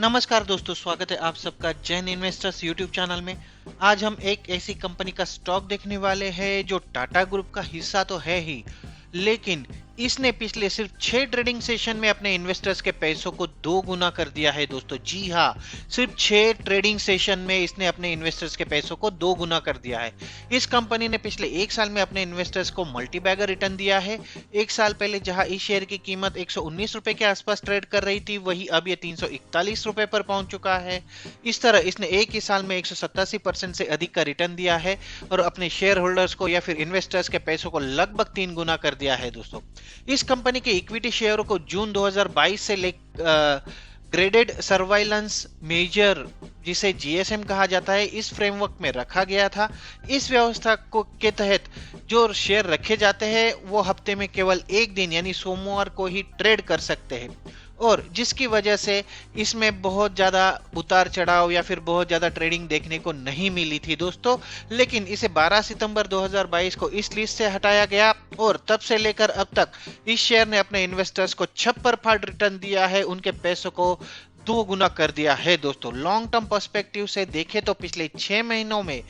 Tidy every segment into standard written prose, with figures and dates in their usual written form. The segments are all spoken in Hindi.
नमस्कार दोस्तों, स्वागत है आप सबका जैन इन्वेस्टर्स यूट्यूब चैनल में। आज हम एक ऐसी कंपनी का स्टॉक देखने वाले हैं जो टाटा ग्रुप का हिस्सा तो है ही, लेकिन इसने पिछले सिर्फ 6 ट्रेडिंग सेशन में अपने इन्वेस्टर्स के पैसों को 2 गुना कर दिया है दोस्तों। जी हाँ, सिर्फ 6 ट्रेडिंग सेशन में इसने अपने इन्वेस्टर्स के पैसों को 2 गुना कर दिया है। इस कंपनी ने पिछले 1 साल में अपने इन्वेस्टर्स को मल्टी बैगर रिटर्न दिया है। 1 साल पहले जहां इस शेयर की कीमत 119 रुपए के आसपास ट्रेड कर रही थी, वही अब ये 341 रुपए पर पहुंच चुका है। इस तरह इसने एक ही साल में 187% से अधिक का रिटर्न दिया है और अपने शेयर होल्डर्स को या फिर इन्वेस्टर्स के पैसों को लगभग 3 गुना कर दिया है दोस्तों। इस कंपनी के इक्विटी शेयरों को जून 2022 से ग्रेडेड सर्वाइलेंस मेजर, जिसे जीएसएम कहा जाता है, इस फ्रेमवर्क में रखा गया था। इस व्यवस्था को के तहत जो शेयर रखे जाते हैं वो हफ्ते में केवल एक दिन यानी सोमवार को ही ट्रेड कर सकते हैं, और जिसकी वजह से इसमें बहुत ज़्यादा उतार चढ़ाव या फिर बहुत ज़्यादा ट्रेडिंग देखने को नहीं मिली थी दोस्तों। लेकिन इसे 12 सितंबर 2022 को इस लिस्ट से हटाया गया और तब से लेकर अब तक इस शेयर ने अपने इन्वेस्टर्स को छप्पर फाड़ रिटर्न दिया है, उनके पैसों को 2 गुना कर दिया है दोस्तों। लॉन्ग टर्म पर्सपेक्टिव से देखें तो पिछले 6 महीनों में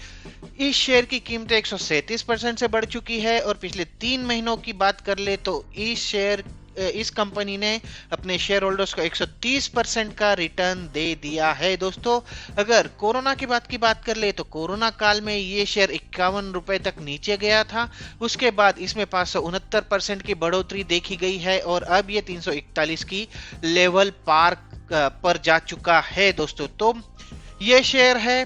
इस शेयर की कीमत 137% से बढ़ चुकी है, और पिछले 3 महीनों की बात कर ले तो इस कंपनी ने अपने शेयर होल्डर्स को 130% का रिटर्न दे दिया है दोस्तों। अगर कोरोना की बात कर ले तो कोरोना काल में ये शेयर 51 रुपए तक नीचे गया था, उसके बाद इसमें 569% की बढ़ोतरी देखी गई है और अब ये 341 की लेवल पार पर जा चुका है दोस्तों। तो ये शेयर है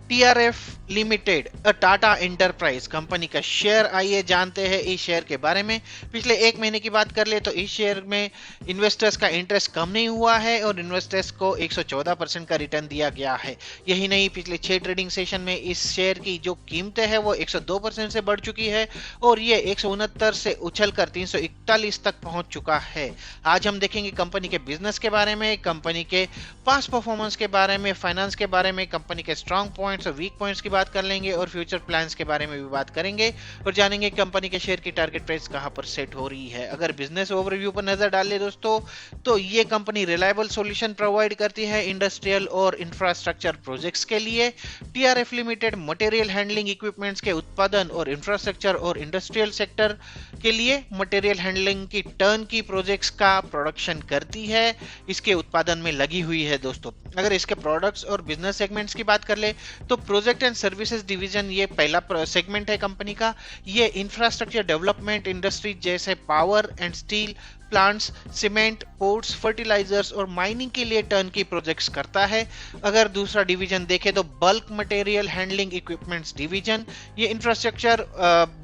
TRF limited, Tata enterprise company का शेयर। आइए जानते हैं इस शेयर के बारे में। पिछले 1 महीने की बात कर ले तो इस शेयर में इन्वेस्टर्स का इंटरेस्ट कम नहीं हुआ है और इन्वेस्टर्स को 114% का रिटर्न दिया गया है। यही नहीं, पिछले 6 ट्रेडिंग सेशन में इस शेयर की जो कीमतें हैं वो 102% से बढ़ चुकी है और ये 169 से उछलकर 341 तक पहुंच चुका है। आज हम देखेंगे कंपनी के बिजनेस के बारे में, कंपनी के पास्ट परफॉर्मेंस के बारे में, फाइनेंस के बारे में, कंपनी के स्ट्रॉन्ग पॉइंट्स और वीक पॉइंट्स की बात कर लेंगे और फ्यूचर प्लान्स के बारे में भी बात करेंगे और जानेंगे कंपनी के शेयर की टारगेट प्राइस कहां पर सेट हो रही है। अगर बिजनेस ओवरव्यू पर नजर डाल ले दोस्तों तो ये कंपनी रिलायबल सॉल्यूशन प्रोवाइड करती है इंडस्ट्रियल और इंफ्रास्ट्रक्चर प्रोजेक्ट्स के लिए। TRF limited material handling equipments के उत्पादन और इंफ्रास्ट्रक्चर और इंडस्ट्रियल सेक्टर के लिए मटेरियल हैंडलिंग की टर्न की प्रोजेक्ट्स का प्रोडक्शन करती है, इसके उत्पादन में लगी हुई है दोस्तों। अगर इसके प्रोडक्ट्स और बिजनेस सेगमेंट्स की बात कर ले तो प्रोजेक्ट एंड सर्विसेज डिवीजन ये पहला सेगमेंट है कंपनी का। ये इंफ्रास्ट्रक्चर डेवलपमेंट इंडस्ट्री जैसे power and steel plants, cement, ports, fertilisers और माइनिंग के लिए टर्न की प्रोजेक्ट्स करता है। अगर दूसरा डिवीजन देखें तो bulk material handling equipments division, ये इंफ्रास्ट्रक्चर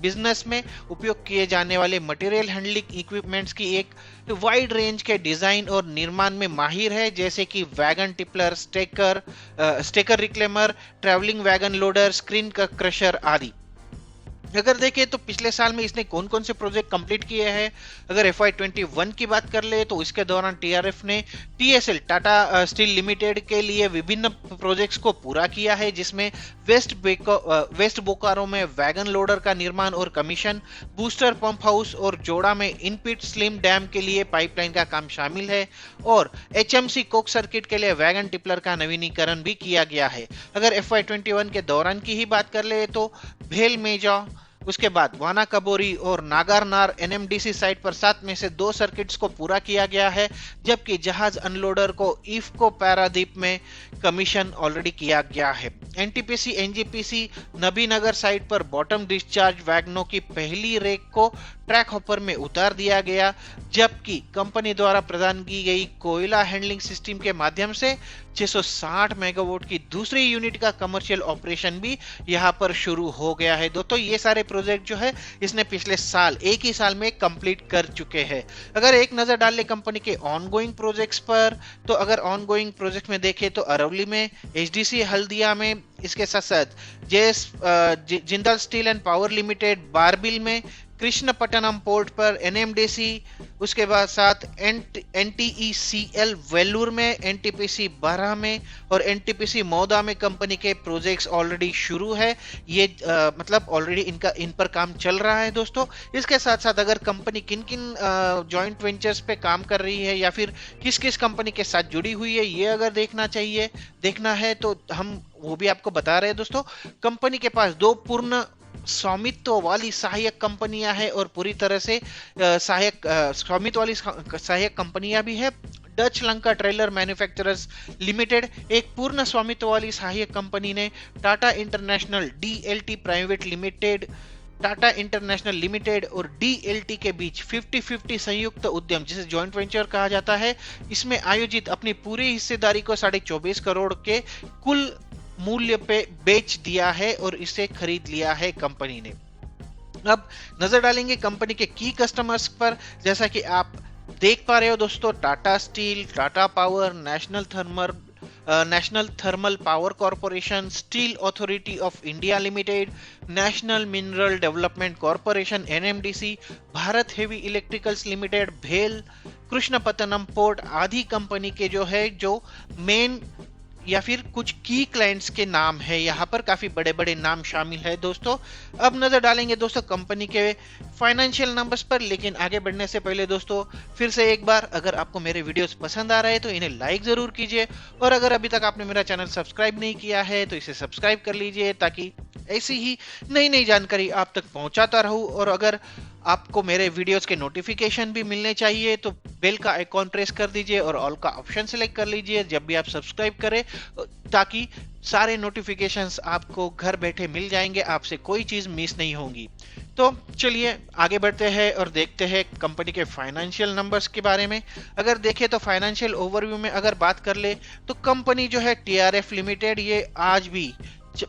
बिजनेस में उपयोग किए जाने वाले मटेरियल हैंडलिंग इक्विपमेंट्स की एक वाइड रेंज के डिजाइन और निर्माण में माहिर है, जैसे कि wagon tippler, stacker reclaimer, travelling wagon loader, screen crusher आदि। अगर देखें तो पिछले साल में इसने कौन कौन से प्रोजेक्ट कंप्लीट किए हैं, अगर FY21 की बात कर ले तो इसके दौरान टीआरएफ ने टीएसएल टाटा स्टील लिमिटेड के लिए विभिन्न प्रोजेक्ट्स को पूरा किया है, जिसमें वेस्ट बोकारो में वैगन लोडर का निर्माण और कमीशन, बूस्टर पंप हाउस और जोड़ा में इनपिट स्लिम डैम के लिए पाइपलाइन का काम शामिल है और एचएमसी कोक सर्किट के लिए वैगन टिपलर का नवीनीकरण भी किया गया है। अगर FY21 के दौरान की ही बात कर ले तो भेल मेजा, उसके बाद वाना कबोरी और नागारनार एनएमडीसी साइट पर 7 में से 2 सर्किट्स को पूरा किया गया है, जबकि जहाज अनलोडर को इफ्को पैरादीप में कमीशन ऑलरेडी किया गया है। एनटीपीसी एनजीपीसी नबीनगर साइट पर बॉटम डिस्चार्ज वैगनों की पहली रेक को ट्रैक हॉपर में उतार दिया गया, जबकि कंपनी द्वारा प्रदान की गई कोयला हैंडलिंग सिस्टम के माध्यम से 660 मेगावाट की दूसरी यूनिट का कमर्शियल ऑपरेशन भी यहां पर शुरू हो गया है दोस्तों। ये सारे प्रोजेक्ट जो है इसने पिछले साल एक ही साल में कंप्लीट कर चुके हैं। अगर एक नजर डाल ले कंपनी के ऑनगोइंग प्रोजेक्ट्स पर तो अगर ऑनगोइंग प्रोजेक्ट में देखें तो अरवली में, एचडीसी हल्दिया में, इसके साथ साथ Jindal steel and power limited Barbil में, कृष्णपट्टनम पोर्ट पर एनएमडीसी, उसके बाद साथ एनटीईसीएल वेल्लूर में, एनटीपीसी बारह में और एनटीपीसी मौदा में कंपनी के प्रोजेक्ट्स ऑलरेडी शुरू है। ये मतलब ऑलरेडी इन पर काम चल रहा है दोस्तों। इसके साथ साथ अगर कंपनी किन किन जॉइंट वेंचर्स पे काम कर रही है या फिर किस किस कंपनी के साथ जुड़ी हुई है, ये अगर देखना है तो हम वो भी आपको बता रहे हैं दोस्तों। कंपनी के पास दो पूर्ण स्वामित्व वाली सहायक कंपनियां हैं और पूरी तरह से स्वामित्व वाली सहायक कंपनियां भी है। Dutch Lanka trailer manufacturers limited एक पूर्ण स्वामित्व वाली सहायक कंपनी ने Tata international DLT private limited, Tata international limited और डीएलटी के बीच 50-50 संयुक्त उद्यम जिसे जॉइंट वेंचर कहा जाता है, इसमें आयोजित अपनी पूरी हिस्सेदारी को 24.5 करोड़ के कुल मूल्य पे बेच दिया है और इसे खरीद लिया है कंपनी ने। अब नजर डालेंगे कंपनी के की कस्टमर्स पर। जैसा कि आप देख पा रहे हो दोस्तों, Tata steel, Tata power, national thermal power corporation, steel authority of India limited, national mineral development corporation NMDC, Bharat heavy electricals limited, भेल, कृष्णपट्टनम पोर्ट आदि कंपनी के जो मेन या फिर कुछ की क्लाइंट्स के नाम है। यहाँ पर काफी बड़े बड़े नाम शामिल है दोस्तों। अब नजर डालेंगे दोस्तों कंपनी के फाइनेंशियल नंबर्स पर, लेकिन आगे बढ़ने से पहले दोस्तों फिर से एक बार, अगर आपको मेरे वीडियोस पसंद आ रहे हैं तो इन्हें लाइक जरूर कीजिए और अगर अभी तक आपने मेरा चैनल सब्सक्राइब नहीं किया है तो इसे सब्सक्राइब कर लीजिए ताकि ऐसी ही नई नई जानकारी आप तक पहुंचाता रहूं। और अगर आपको मेरे वीडियोस के नोटिफिकेशन भी मिलने चाहिए तो बेल का आइकॉन प्रेस कर दीजिए और ऑल का ऑप्शन सिलेक्ट कर लीजिए जब भी आप सब्सक्राइब करें, ताकि सारे नोटिफिकेशंस आपको घर बैठे मिल जाएंगे, आपसे कोई चीज मिस नहीं होगी। तो चलिए आगे बढ़ते हैं और देखते हैं कंपनी के फाइनेंशियल नंबर्स के बारे में। अगर देखें तो फाइनेंशियल ओवरव्यू में अगर बात कर ले तो कंपनी जो है टीआरएफ लिमिटेड, ये आज भी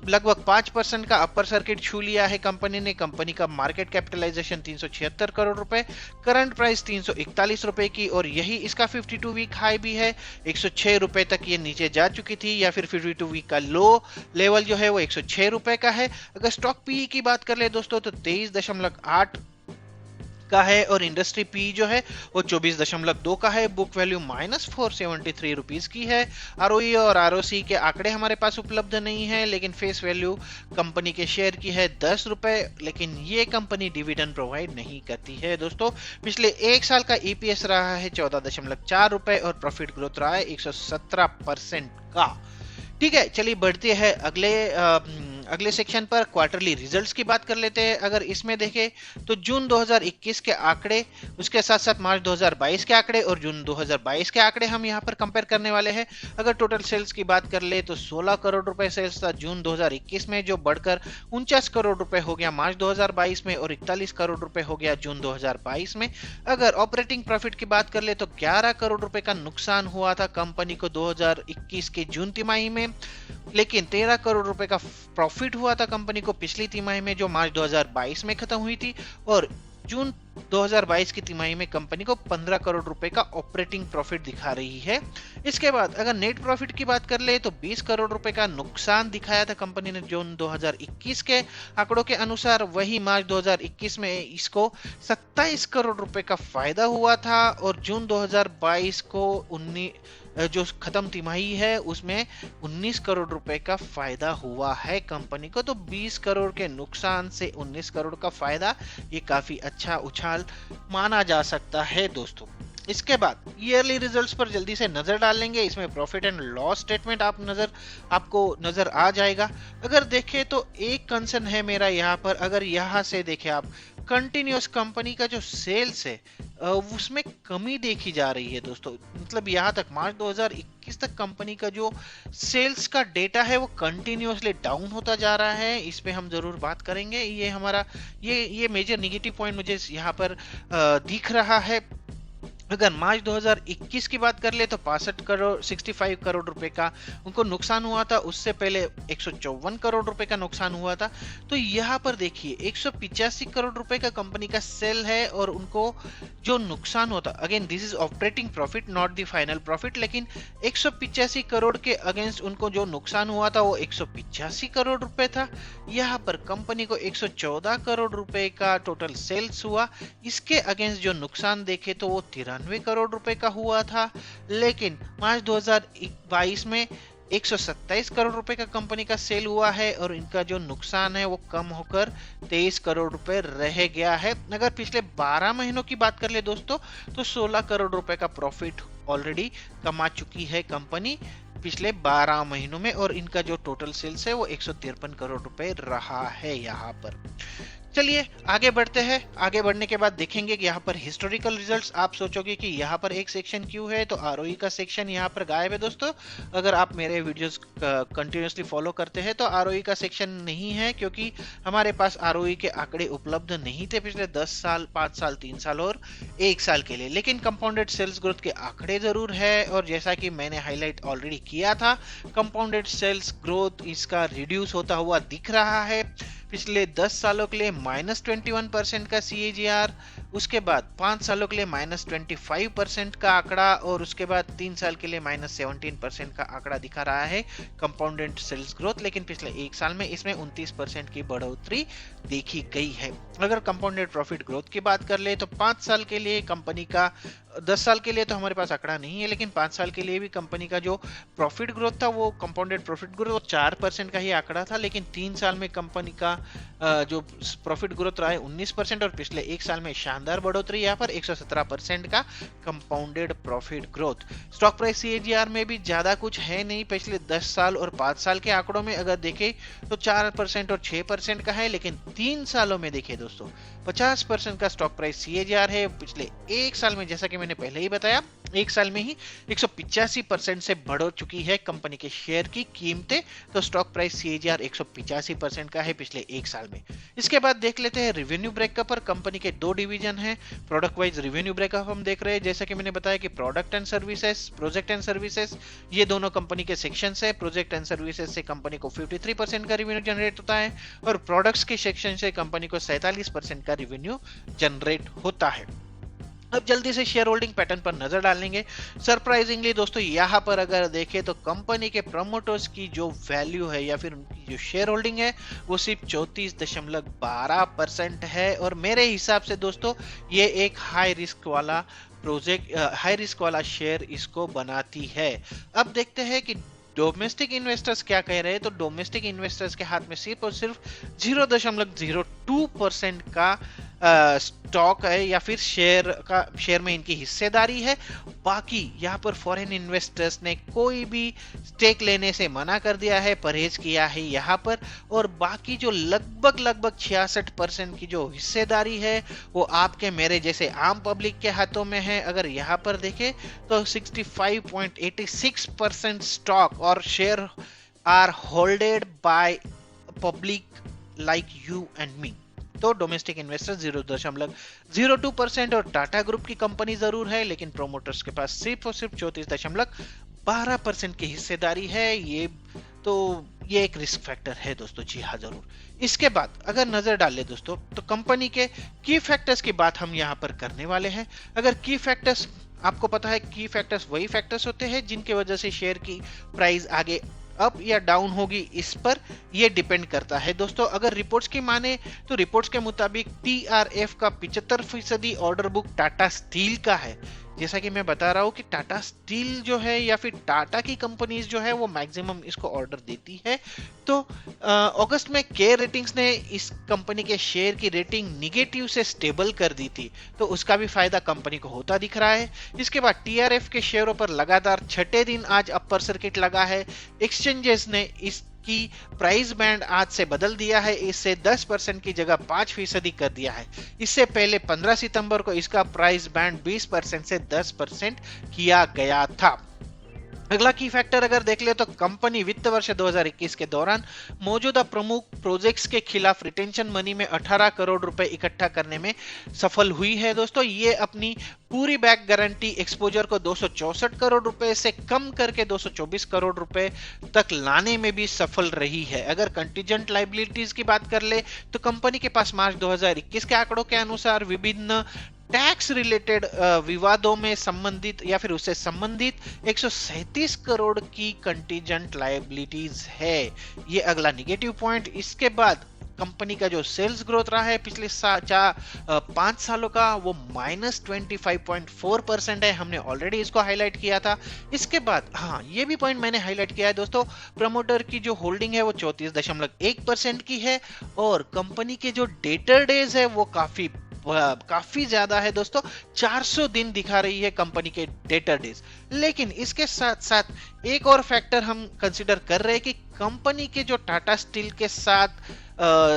लगभग 5% का अपर सर्किट छू लिया है कंपनी ने। कंपनी का मार्केट कैपिटलाइजेशन 376 करोड़ रुपए, करंट प्राइस 341 रुपए की और यही इसका 52 वीक हाई भी है। 106 रुपए तक ये नीचे जा चुकी थी या फिर 52 वीक का लो लेवल जो है वो 106 रुपए का है। अगर स्टॉक पी की बात कर ले दोस्तों तो 23.8 का है और इंडस्ट्री पी जो है वो 24.2 का है। बुक वैल्यू -473 रुपीज की है। आरओई और आरओसी के आंकड़े हमारे पास उपलब्ध नहीं है, लेकिन फेस वैल्यू कंपनी के शेयर की है 10 रुपए, लेकिन ये कंपनी डिविडेंड प्रोवाइड नहीं करती है दोस्तों। पिछले एक साल का ईपीएस रहा है 14.4 रुपए और प्रॉफिट ग्रोथ रहा है 117% का। ठीक है, चलिए बढ़ते हैं अगले सेक्शन पर। क्वार्टरली रिजल्ट्स की बात कर लेते हैं। अगर इसमें देखें तो जून 2021 के आंकड़े, उसके साथ साथ मार्च 2022 के आंकड़े और जून 2022 के आंकड़े हम यहाँ पर कंपेयर करने वाले हैं। अगर टोटल सेल्स की बात कर ले तो 16 करोड़ रुपए सेल्स था जून 2021 में, जो बढ़कर 49 करोड़ रुपए हो गया मार्च 2022 में और 41 करोड़ रुपए हो गया जून 2022 में। अगर ऑपरेटिंग प्रॉफिट की बात कर ले तो 11 करोड़ रुपए का नुकसान हुआ था कंपनी को 2021 के जून तिमाही में, लेकिन 13 करोड़ रुपए का प्रॉफिट हुआ था कंपनी को पिछली तिमाही में जो मार्च 2022 में खत्म हुई थी और जून 2022 की तिमाही में कंपनी को 15 करोड़ रुपए का ऑपरेटिंग प्रॉफिट दिखा रही है। इसके बाद अगर नेट प्रॉफिट की बात कर ले तो 20 करोड़ रुपए का नुकसान दिखाया था कंपनी ने जून 2021 के आंकड़ों के अनुसार। वही मार्च 2021 में इसको 27 करोड़ रुपए का फायदा हुआ था और जून 2022 को जो खत्म तिमाही है उसमें 19 करोड़ रुपए का फायदा हुआ है कंपनी को। तो 20 करोड़ के नुकसान से 19 करोड़ का फायदा, ये काफी अच्छा उछाल माना जा सकता है दोस्तों। इसके बाद ईयरली रिजल्ट्स पर जल्दी से नजर डाल लेंगे। इसमें प्रॉफिट एंड लॉस स्टेटमेंट आपको नजर आ जाएगा। अगर देखें तो एक कंसर्न है मेरा यहाँ पर, अगर यहाँ से देखें आप कंटिन्यूअस कंपनी का जो सेल्स है उसमें कमी देखी जा रही है दोस्तों। मतलब यहाँ तक मार्च 2021 तक कंपनी का जो सेल्स का डेटा है वो कंटिन्यूअसली डाउन होता जा रहा है। इस पे हम जरूर बात करेंगे। ये हमारा ये मेजर निगेटिव पॉइंट मुझे यहाँ पर दिख रहा है। अगर मार्च 2021 की बात कर ले तो 65 करोड़ रुपए का उनको नुकसान हुआ था। उससे पहले 154 करोड़ रुपए का नुकसान हुआ था। तो यहाँ पर देखिए 185 करोड़ रुपए का कंपनी का सेल है और उनको जो नुकसान होता, again this is operating profit not the final profit, लेकिन 185 करोड़ के अगेंस्ट उनको जो नुकसान हुआ था वो 185 करोड़ रुपए था। यहाँ पर कंपनी को 114 करोड़ रुपए का टोटल सेल्स हुआ। इसके अगेंस्ट जो नुकसान देखे तो वो 93 करोड़ रुपए का हुआ था। लेकिन मार्च 2022 में 127 करोड़ रुपए का कंपनी का सेल हुआ है और इनका जो नुकसान है वो कम होकर 23 करोड़ रुपए रह गया है। अगर पिछले 12 महीनों की बात कर ले दोस्तों तो 16 करोड़ रुपए का प्रॉफिट ऑलरेडी कमा चुकी है कंपनी पिछले 12 महीनों में, और इनका जो टोटल सेल्स है वो 153 करोड़ रुपए रहा है यहाँ पर। चलिए आगे बढ़ते हैं। आगे बढ़ने के बाद देखेंगे कि यहाँ पर हिस्टोरिकल रिजल्ट्स। आप सोचोगे कि यहाँ पर एक सेक्शन क्यों है, तो आरओई का सेक्शन यहाँ पर गायब है दोस्तों। अगर आप मेरे वीडियोस कंटिन्यूसली फॉलो करते हैं तो आरओई का सेक्शन नहीं है, क्योंकि हमारे पास आरओई के आंकड़े उपलब्ध नहीं थे पिछले 10 साल, 5 साल, 3 साल और 1 साल के लिए। लेकिन कंपाउंडेड सेल्स ग्रोथ के आंकड़े जरूर है, और जैसा कि मैंने हाईलाइट ऑलरेडी किया था, कंपाउंडेड सेल्स ग्रोथ इसका रिड्यूस होता हुआ दिख रहा है। पिछले 10 सालों के लिए -21% का CAGR, उसके बाद 5 सालों के लिए -25% का आंकड़ा, और उसके बाद 3 साल के लिए -17% का आंकड़ा दिखा रहा है कंपाउंडेड सेल्स ग्रोथ। लेकिन पिछले 1 साल में इसमें 29% की बढ़ोतरी देखी गई है। अगर कंपाउंडेड प्रॉफिट ग्रोथ की बात कर ले तो 5 साल के लिए कंपनी का, 10 साल के लिए तो हमारे पास आंकड़ा नहीं है, लेकिन 5 साल के लिए भी कंपनी का जो प्रॉफिट ग्रोथ था वो कंपाउंडेड प्रॉफिट ग्रोथ 4% का ही आंकड़ा था। लेकिन 3 साल में कंपनी का जो प्रॉफिट ग्रोथ रहा है 19%, और पिछले 1 साल में शानदार बढ़ोतरी यहाँ पर 117% का compounded profit growth. Stock price CAGR में भी ज्यादा कुछ है नहीं पिछले 10 साल और 5 साल के आंकड़ों में। अगर देखें तो 4% और 6% का है, लेकिन 3 सालों में देखिए दोस्तों 50% का स्टॉक प्राइस CAGR है। पिछले 1 साल में, जैसा कि मैंने पहले ही बताया, 1 साल में ही 185% से बढ़ चुकी है कंपनी के शेयर की कीमतें। तो स्टॉक प्राइस CAGR 185% का है पिछले 1 साल में। इसके बाद देख लेते हैं रिवेन्यू ब्रेकअप पर। कंपनी के 2 डिवीजन हैं। प्रोडक्ट वाइज रिवेन्यू ब्रेकअप हम देख रहे हैं, जैसा कि मैंने बताया कि product and services, project and services, ये दोनों कंपनी के सेक्शंस है। प्रोजेक्ट एंड सर्विसेज से कंपनी को 53% का रिवेन्यू जनरेट होता है, और प्रोडक्ट्स के सेक्शन से कंपनी को 47% का रिवेन्यू जनरेट होता है। अब जल्दी से शेयर होल्डिंग पैटर्न पर नजर डालेंगे। सरप्राइजिंगली दोस्तों यहाँ पर अगर देखें तो कंपनी के प्रमोटर्स की जो वैल्यू है या फिर उनकी जो शेयर होल्डिंग है वो सिर्फ 34.12% है, और मेरे हिसाब से दोस्तों ये एक हाई रिस्क वाला प्रोजेक्ट, हाई रिस्क वाला शेयर इसको बनाती है। अब देखते हैं कि डोमेस्टिक इन्वेस्टर्स क्या कह रहे हैं। तो डोमेस्टिक इन्वेस्टर्स के हाथ में सिर्फ और सिर्फ 0.02% का स्टॉक है या फिर शेयर में इनकी हिस्सेदारी है। बाकी यहाँ पर फॉरेन इन्वेस्टर्स ने कोई भी स्टेक लेने से मना कर दिया है, परहेज किया है यहाँ पर। और बाकी जो लगभग 66% की जो हिस्सेदारी है वो आपके मेरे जैसे आम पब्लिक के हाथों में है। अगर यहाँ पर देखें तो 65.86% स्टॉक और share are holded by public like you and me. तो डोमेस्टिक इन्वेस्टर 0.02% और टाटा ग्रुप की कंपनी जरूर है, लेकिन प्रोमोटर्स के पास सिर्फ और सिर्फ 34.12% की हिस्सेदारी है। ये एक रिस्क फैक्टर है दोस्तों। जी हाँ जरूर। इसके बाद अगर नजर डाल ले दोस्तों तो कंपनी के की फैक्टर्स की बात हम यहाँ पर करने वाले हैं। अगर की फैक्टर्स, आपको पता है की फैक्टर्स वही फैक्टर्स होते हैं जिनकी वजह से शेयर की प्राइस आगे अप या डाउन होगी, इस पर ये डिपेंड करता है दोस्तों। अगर रिपोर्ट्स की माने तो रिपोर्ट्स के मुताबिक TRF का 75% ऑर्डर बुक टाटा स्टील का है। जैसा कि मैं बता रहा हूँ कि टाटा स्टील जो है या फिर टाटा की कंपनीज जो है वो मैक्सिमम इसको ऑर्डर देती है। तो अगस्त में केयर रेटिंग्स ने इस कंपनी के शेयर की रेटिंग निगेटिव से स्टेबल कर दी थी, तो उसका भी फायदा कंपनी को होता दिख रहा है। इसके बाद TRF के शेयरों पर लगातार 6ठे दिन आज अपर सर्किट लगा है। एक्सचेंजेस ने इस की प्राइस बैंड आज से बदल दिया है, इससे 10% की जगह 5% कर दिया है। इससे पहले 15 सितंबर को इसका प्राइस बैंड 20% से 10% किया गया था। अगला की फैक्टर अगर देख ले तो कंपनी वित्त वर्ष 2021 के दौरान मौजूदा प्रमुख प्रोजेक्ट्स के खिलाफ रिटेंशन मनी में 18 करोड़ रुपए इकट्ठा करने में सफल हुई है दोस्तों। ये अपनी पूरी बैक गारंटी एक्सपोजर को 264 करोड़ रुपए से कम करके 224 करोड़ रुपए तक लाने में भी सफल रही है। अगर कंटीजेंट लाइबिलिटीज की बात कर ले तो कंपनी के पास मार्च 2021 के आंकड़ों के अनुसार विभिन्न टैक्स रिलेटेड विवादों में संबंधित या फिर उससे संबंधित 137 करोड़ की कंटीजेंट लायबिलिटीज है। ये अगला निगेटिव पॉइंट। इसके बाद कंपनी का जो सेल्स ग्रोथ रहा है पिछले 5 सालों का वो -25.4% है। हमने ऑलरेडी इसको हाईलाइट किया था। इसके बाद हाँ ये भी पॉइंट मैंने हाईलाइट किया है दोस्तों, प्रमोटर की जो होल्डिंग है वो 34.1% की है और कंपनी के जो डेटर डेज है वो काफी ज्यादा है दोस्तों। 400 दिन दिखा रही है कंपनी के डेटर डेज। लेकिन इसके साथ साथ एक और फैक्टर हम कंसीडर कर रहे हैं कि कंपनी के जो टाटा स्टील के साथ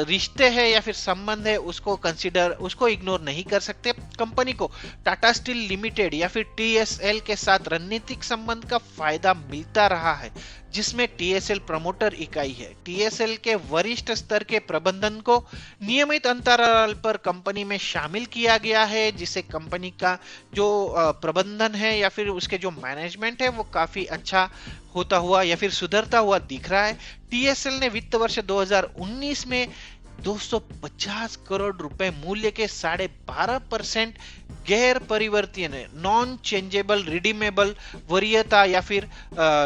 रिश्ते हैं या फिर संबंध है उसको इग्नोर नहीं कर सकते। कंपनी को टाटा स्टील लिमिटेड या फिर टीएसएल के साथ रणनीतिक संबंध का फायदा मिलता रहा है, जिसमें टीएसएल प्रमोटर इकाई है। टीएसएल के वरिष्ठ स्तर के प्रबंधन को नियमित अंतराल पर कंपनी में शामिल किया गया है, जिससे कंपनी का जो प्रबंधन है या फिर उसके जो मैनेजमेंट है वो काफी अच्छा होता हुआ या फिर सुधरता हुआ दिख रहा है। टीएसएल ने वित्त वर्ष 2019 में 250 करोड़ रुपए मूल्य के 12.5% गैर परिवर्तनीय नॉन चेंजेबल रिडीमेबल वरीयता या फिर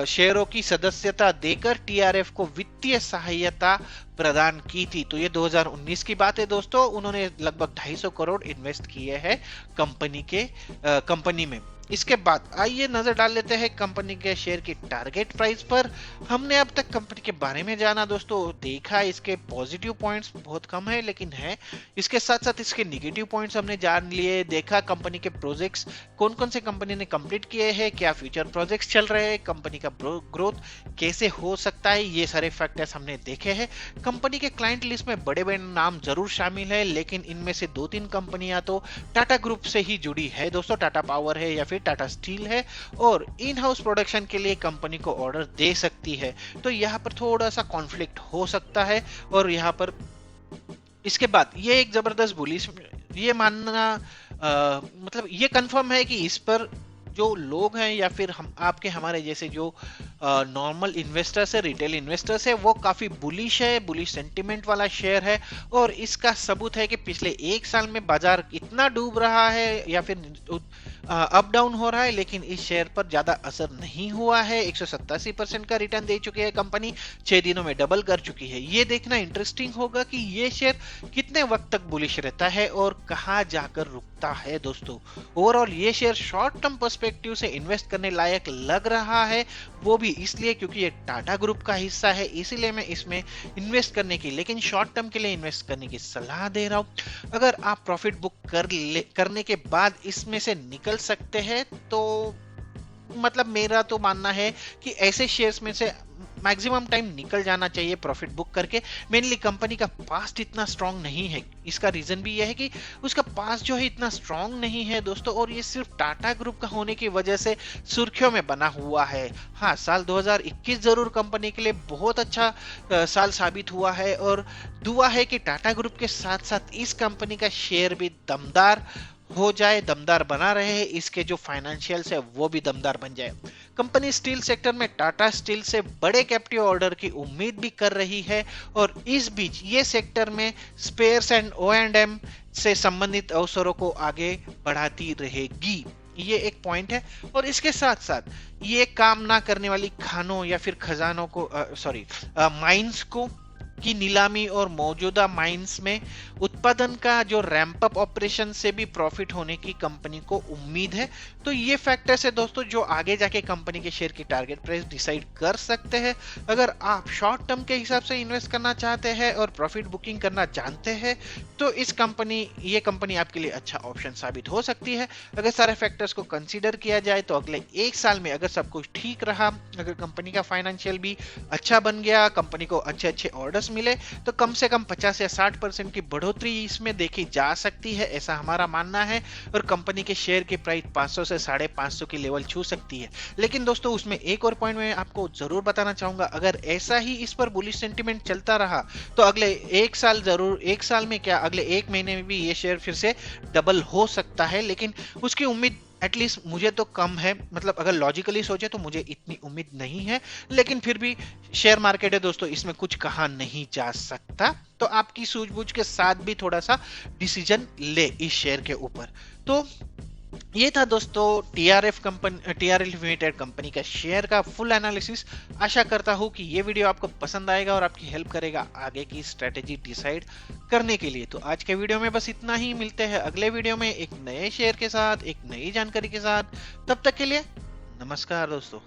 शेयरों की सदस्यता देकर टीआरएफ को वित्तीय सहायता प्रदान की थी। तो ये 2019 की बात है दोस्तों। उन्होंने लगभग 250 करोड़ इन्वेस्ट किए हैं कंपनी में। इसके बाद आइए नजर डाल लेते हैं कंपनी के शेयर की टारगेट प्राइस पर। हमने अब तक कंपनी के बारे में जाना दोस्तों, देखा इसके पॉजिटिव पॉइंट्स बहुत कम है लेकिन है, इसके साथ साथ इसके नेगेटिव पॉइंट्स हमने जान लिए, देखा कंपनी के प्रोजेक्ट्स कौन कौन से कंपनी ने कंप्लीट किए हैं, क्या फ्यूचर प्रोजेक्ट्स चल रहे हैं, कंपनी का ग्रोथ कैसे हो सकता है, ये सारे फैक्टर्स हमने देखे हैं। कंपनी के क्लाइंट लिस्ट में बड़े बड़े नाम जरूर शामिल है, लेकिन इनमें से 2-3 कंपनियां तो टाटा ग्रुप से ही जुड़ी है दोस्तों। टाटा पावर है या फिर टाटा स्टील है और इन हाउस प्रोडक्शन के लिए कंपनी को ऑर्डर दे सकती है। तो यहाँ पर थोड़ा सा कॉन्फ्लिक्ट हो सकता है और यहाँ पर इसके बाद ये एक जबरदस्त बुलिश ये मानना मतलब ये कंफर्म है कि इस पर जो लोग हैं या फिर हमारे जैसे जो नॉर्मल इन्वेस्टर्स है, रिटेल इन्वेस्टर्स है, वो काफी बुलिश है, बुलिश सेंटिमेंट वाला शेयर है। और इसका सबूत है कि पिछले 1 साल में बाजार इतना डूब रहा है या फिर अप डाउन हो रहा है, लेकिन इस शेयर पर ज्यादा असर नहीं हुआ है। 187% का रिटर्न दे चुकी है कंपनी, 6 दिनों में डबल कर चुकी है। ये देखना इंटरेस्टिंग होगा कि ये शेयर कितने वक्त तक बुलिश रहता है और कहां जाकर रुकता है दोस्तों। ओवरऑल ये शेयर शॉर्ट टर्म पर्सपेक्टिव से इन्वेस्ट करने लायक लग रहा है, वो भी इसलिए क्योंकि ये टाटा ग्रुप का हिस्सा है, इसीलिए मैं इसमें इन्वेस्ट करने की, लेकिन शॉर्ट टर्म के लिए इन्वेस्ट करने की सलाह दे रहा हूं। अगर आप प्रॉफिट बुक करने के बाद इसमें से निकल सकते हैं तो मतलब मेरा तो मानना है कि ऐसे शेयर्स में से मैक्सिमम टाइम निकल जाना चाहिए प्रॉफिट बुक करके। मेनली कंपनी का पास्ट इतना स्ट्रांग नहीं है, इसका रीजन भी यह है कि उसका पास्ट जो है इतना स्ट्रांग नहीं है दोस्तों, और ये सिर्फ टाटा ग्रुप का होने की वजह से सुर्खियों में बना हुआ है। हाँ, साल 2021 जरूर कंपनी के लिए बहुत अच्छा साल साबित हुआ है और दुआ है कि टाटा ग्रुप के साथ साथ इस कंपनी का शेयर भी दमदार हो जाए, दमदार बना रहे, इसके जो फाइनेंशियल्स है वो भी दमदार बन जाए। कंपनी स्टील सेक्टर में टाटा स्टील से बड़े कैप्टिव ऑर्डर की उम्मीद भी कर रही है और इस बीच ये सेक्टर में स्पेयर्स एंड O&M से संबंधित अवसरों को आगे बढ़ाती रहेगी। ये एक पॉइंट है। और इसके साथ साथ ये काम ना करने वाली खानों या फिर खजानों को माइंस को की नीलामी और मौजूदा माइंस में उत्पादन का जो रैंप अप ऑपरेशन से भी प्रॉफिट होने की कंपनी को उम्मीद है। तो ये फैक्टर्स है दोस्तों जो आगे जाके कंपनी के शेयर की टारगेट प्राइस डिसाइड कर सकते हैं। अगर आप शॉर्ट टर्म के हिसाब से इन्वेस्ट करना चाहते हैं और प्रॉफिट बुकिंग करना जानते हैं तो ये कंपनी आपके लिए अच्छा ऑप्शन साबित हो सकती है। अगर सारे फैक्टर्स को कंसीडर किया जाए तो अगले 1 साल में अगर सब कुछ ठीक रहा, अगर कंपनी का फाइनेंशियल भी अच्छा बन गया, कंपनी को अच्छे अच्छे ऑर्डर्स वापस मिले तो कम से कम 50 या 60% की बढ़ोतरी इसमें देखी जा सकती है, ऐसा हमारा मानना है। और कंपनी के शेयर की प्राइस 500 से 550 की लेवल छू सकती है। लेकिन दोस्तों उसमें एक और पॉइंट मैं आपको जरूर बताना चाहूंगा, अगर ऐसा ही इस पर बुलिश सेंटीमेंट चलता रहा तो अगले एक साल जरूर, एक साल में क्या अगले एक महीने में भी ये शेयर फिर से डबल हो सकता है। लेकिन उसकी उम्मीद एटलीस्ट मुझे तो कम है, मतलब अगर लॉजिकली सोचे तो मुझे इतनी उम्मीद नहीं है। लेकिन फिर भी शेयर मार्केट है दोस्तों, इसमें कुछ कहा नहीं जा सकता। तो आपकी सूझबूझ के साथ भी थोड़ा सा डिसीजन ले इस शेयर के ऊपर। तो ये था दोस्तों टीआरएफ लिमिटेड कंपनी का शेयर का फुल एनालिसिस। आशा करता हूं कि ये वीडियो आपको पसंद आएगा और आपकी हेल्प करेगा आगे की स्ट्रेटेजी डिसाइड करने के लिए। तो आज के वीडियो में बस इतना ही, मिलते हैं अगले वीडियो में एक नए शेयर के साथ, एक नई जानकारी के साथ। तब तक के लिए नमस्कार दोस्तों।